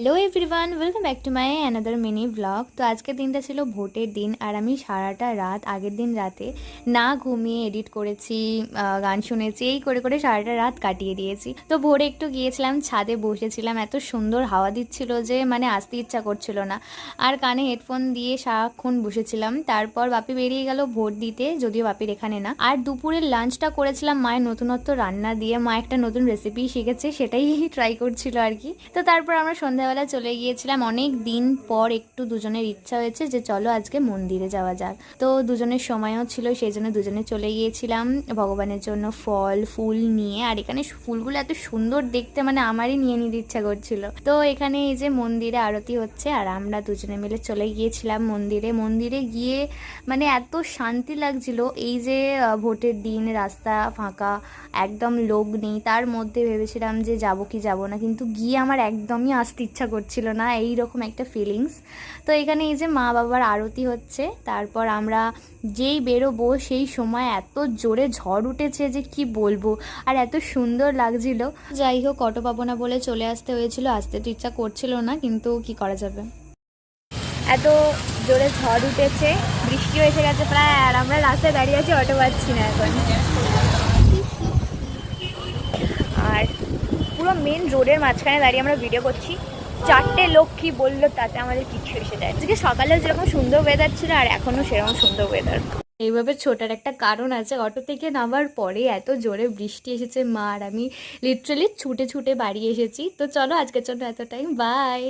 Hello everyone, welcome back to my another mini blog. তো আজকের দিনটা ছিল ভোটের দিন, আর আমি সারাটা রাত আগের দিন রাতে না ঘুমিয়ে এডিট করেছি, গান শুনেছি, এই করে করে সারাটা রাত কাটিয়ে দিয়েছি। তো ভোরে একটু গিয়েছিলাম, ছাদে বসেছিলাম, এত সুন্দর হাওয়া দিচ্ছিল যে মানে আসতে ইচ্ছা করছিল না, আর কানে হেডফোন দিয়ে সারাক্ষণ বসেছিলাম। তারপর বাপি বেরিয়ে গেল ভোট দিতে, যদিও বাপির এখানে না। আর দুপুরের লাঞ্চটা করেছিলাম মায়ের নতুনত্ব রান্না দিয়ে। মা একটা নতুন রেসিপি শিখেছে, সেটাই ট্রাই করছিল আর কি। তো তারপর আমরা সন্ধ্যাবেলা চলে গিয়েছিলাম, অনেক দিন পর একটু দুজনের ইচ্ছা হয়েছে যে চলো আজকে মন্দিরে যাওয়া যাক। তো দুজনের সময়ও ছিল, সেই জন্য দুজনে চলে গিয়েছিলাম ভগবানের জন্য ফল ফুল নিয়ে। আর এখানে ফুলগুলো এত সুন্দর দেখতে, মানে আমারই নিয়ে নিতে ইচ্ছা করছিল। তো এখানে এই যে মন্দিরে আরতি হচ্ছে, আর আমরা দুজনে মিলে চলে গিয়েছিলাম মন্দিরে। মন্দিরে গিয়ে মানে এত শান্তি লাগছিল। এই যে ভোটের দিন, রাস্তা ফাঁকা, একদম লোক নেই, তার মধ্যে ভেবেছিলাম যে যাব কি যাব না, কিন্তু গিয়ে আমার একদমই আসতে ইচ্ছা করছিল না, এই রকম একটা ফিলিংস। তো এখানে এই যে মা বাবার আরতি হচ্ছে, তারপর আমরা যেই বেরোবো সেই সময় এত জোরে ঝড় উঠেছে যে কি বলবো, আর এত সুন্দর লাগছিল। যাই হোক, অটো পাবো না বলে চলে আসতে হয়েছিল, আসতে তো ইচ্ছা করছিল না, কিন্তু কি করা যাবে। এত জোরে ঝড় উঠেছে, বৃষ্টিও এসে গেছে প্রায়, আর আমরা রাস্তায় দাঁড়িয়ে আছি, অটো পাচ্ছি না এখন। আর পুরো মেন রোডের মাঝখানে দাঁড়িয়ে আমরা ভিডিও করছি, চারটে লোক কি বললো তাতে আমাদের কিছু এসে যায়। আজকে সকালে যেরকম সুন্দর ওয়েদার ছিল, আর এখনো সেরকম সুন্দর ওয়েদার। এইভাবে ছোটার একটা কারণ আছে, অটো থেকে নামার পরে এত জোরে বৃষ্টি এসেছে, মা আর আমি লিটারালি ছুটে ছুটে বাড়ি এসেছি। তো চলো আজকের জন্য এতটাই, বাই।